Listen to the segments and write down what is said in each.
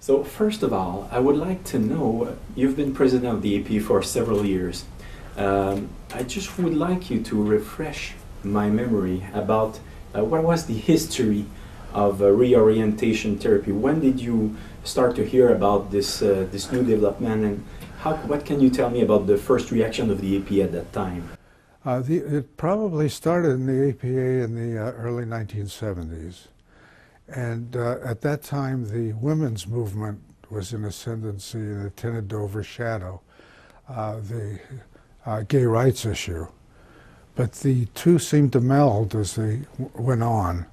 So first of all, I would like to know, you've been president of the AP for several years. I just would like you to refresh my memory about what was the history of reorientation therapy. When did you start to hear about this new development, and what can you tell me about the first reaction of the APA at that time? It probably started in the APA in the early 1970s. And at that time, the women's movement was in ascendancy and it tended to overshadow the gay rights issue. But the two seemed to meld as they went on.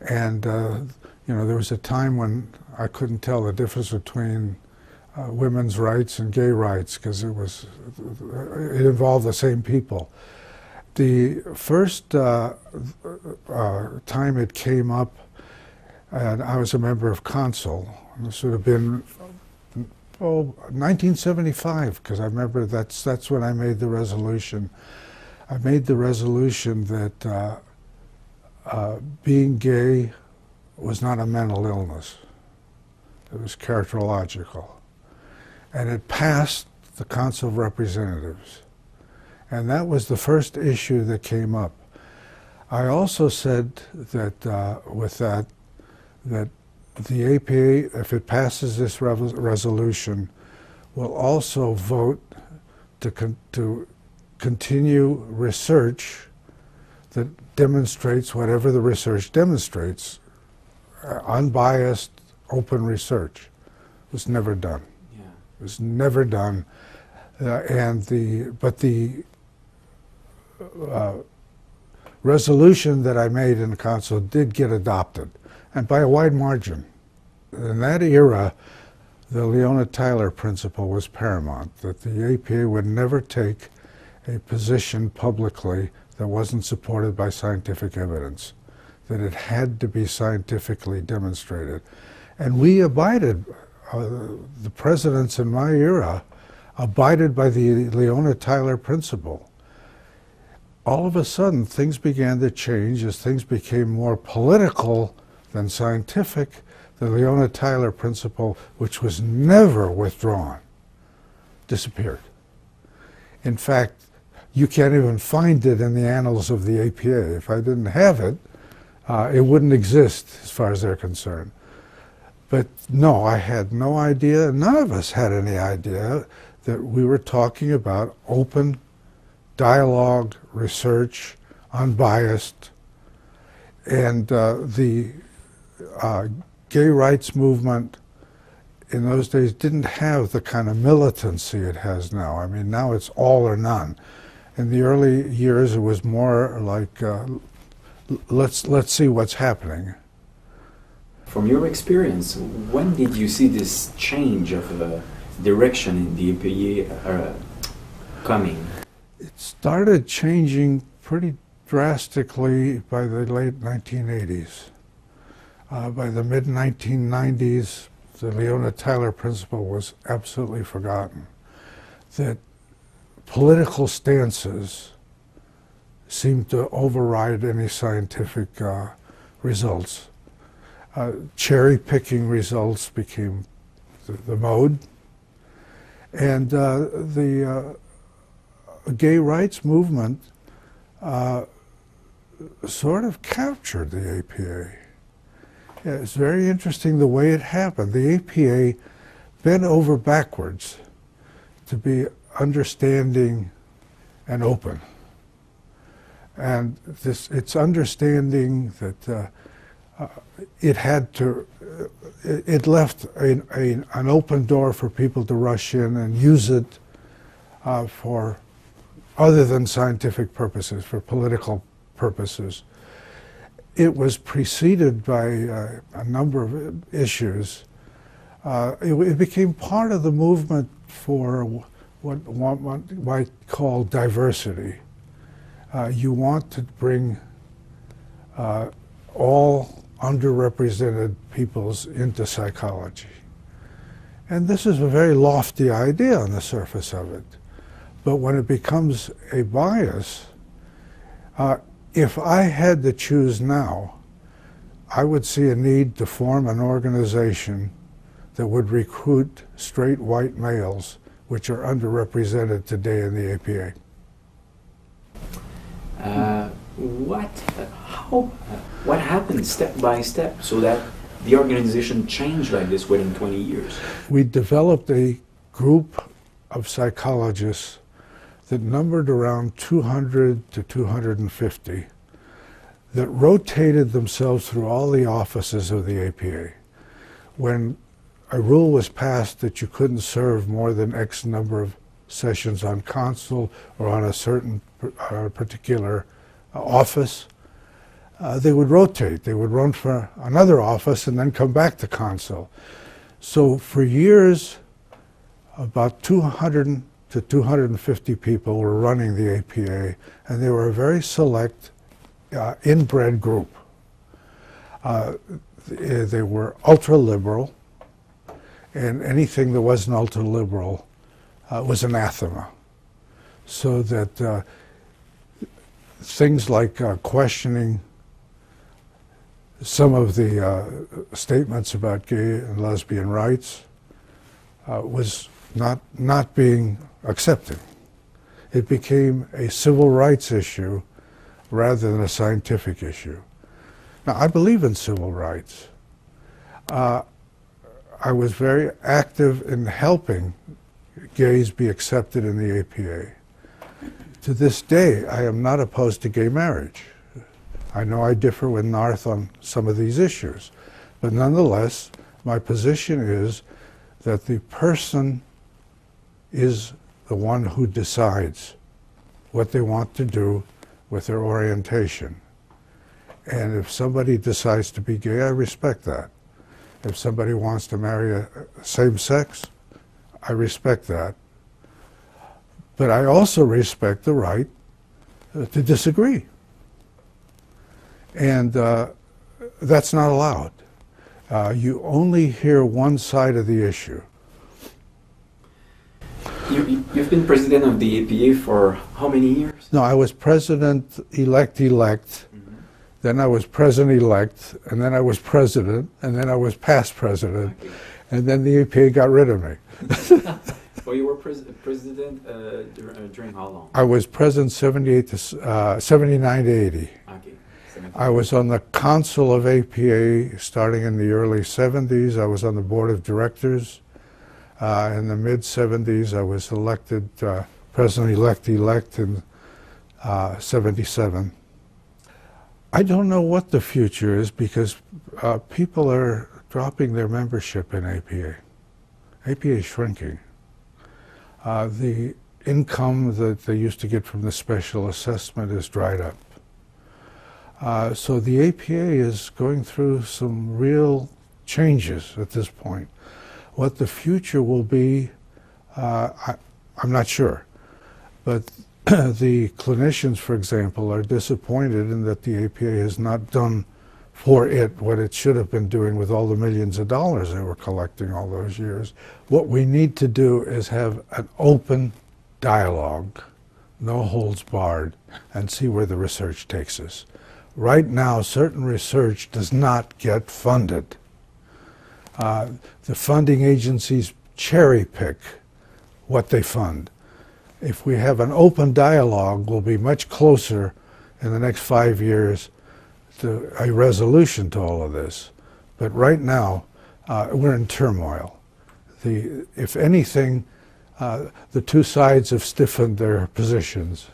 And there was a time when I couldn't tell the difference between women's rights and gay rights because it involved the same people. The first time it came up, and I was a member of Council. This would have been 1975, because I remember that's when I made the resolution. I made the resolution that being gay was not a mental illness. It was characterological. And it passed the Council of Representatives. And that was the first issue that came up. I also said that with that the APA, if it passes this resolution, will also vote to continue research that demonstrates whatever the research demonstrates, unbiased, open research. It was never done. Yeah. It was never done. But the resolution that I made in the Council did get adopted, and by a wide margin. In that era, the Leona Tyler principle was paramount, that the APA would never take a position publicly that wasn't supported by scientific evidence, that it had to be scientifically demonstrated. And we abided, the presidents in my era abided by the Leona Tyler principle. All of a sudden, things began to change as things became more political than scientific. The Leona Tyler principle, which was never withdrawn, disappeared. In fact, you can't even find it in the annals of the APA. If I didn't have it, it wouldn't exist as far as they're concerned. But no, I had no idea, none of us had any idea that we were talking about open dialogue, research, unbiased, and the gay rights movement in those days didn't have the kind of militancy it has now. I mean, now it's all or none. In the early years, it was more like, let's see what's happening. From your experience, when did you see this change of direction in the APA coming? It started changing pretty drastically by the late 1980s. By the mid-1990s, the Leona Tyler principle was absolutely forgotten. That political stances seemed to override any scientific results. Cherry-picking results became the mode. And the gay rights movement sort of captured the APA. Yeah, it's very interesting the way it happened. The APA bent over backwards to be understanding and open. And it's understanding that it left an open door for people to rush in and use it for other than scientific purposes, for political purposes. It was preceded by a number of issues. It became part of the movement for what one might call diversity. You want to bring all underrepresented peoples into psychology. And this is a very lofty idea on the surface of it. But when it becomes a bias, if I had to choose now, I would see a need to form an organization that would recruit straight white males, which are underrepresented today in the APA. What happened step by step so that the organization changed like this within 20 years? We developed a group of psychologists that numbered around 200 to 250 that rotated themselves through all the offices of the APA. When a rule was passed that you couldn't serve more than X number of sessions on consul or on a certain particular office, they would rotate. They would run for another office and then come back to consul. So for years, about 200 to 250 people were running the APA, and they were a very select, inbred group. They were ultra-liberal, and anything that wasn't ultra-liberal was anathema. So that things like questioning some of the statements about gay and lesbian rights was not being accepted. It became a civil rights issue rather than a scientific issue. Now, I believe in civil rights. I was very active in helping gays be accepted in the APA. To this day, I am not opposed to gay marriage. I know I differ with Narth on some of these issues, but nonetheless, my position is that the person is the one who decides what they want to do with their orientation. And if somebody decides to be gay, I respect that. If somebody wants to marry a same sex, I respect that. But I also respect the right to disagree. And that's not allowed. You only hear one side of the issue. You've been president of the APA for how many years? No, I was president-elect, then I was president-elect, and then I was president, and then I was past president, okay. And then the APA got rid of me. Well, you were president during how long? I was president 79 to 80. Okay. I was on the council of APA starting in the early 70s. I was on the board of directors. In the mid-70s, I was elected president-elect in 77. I don't know what the future is because people are dropping their membership in APA. APA is shrinking. The income that they used to get from the special assessment is dried up. So the APA is going through some real changes at this point. What the future will be, I'm not sure. But the clinicians, for example, are disappointed in that the APA has not done for it what it should have been doing with all the millions of dollars they were collecting all those years. What we need to do is have an open dialogue, no holds barred, and see where the research takes us. Right now, certain research does not get funded. The funding agencies cherry pick what they fund. If we have an open dialogue, we'll be much closer in the next 5 years to a resolution to all of this. But right now, we're in turmoil. If anything, the two sides have stiffened their positions.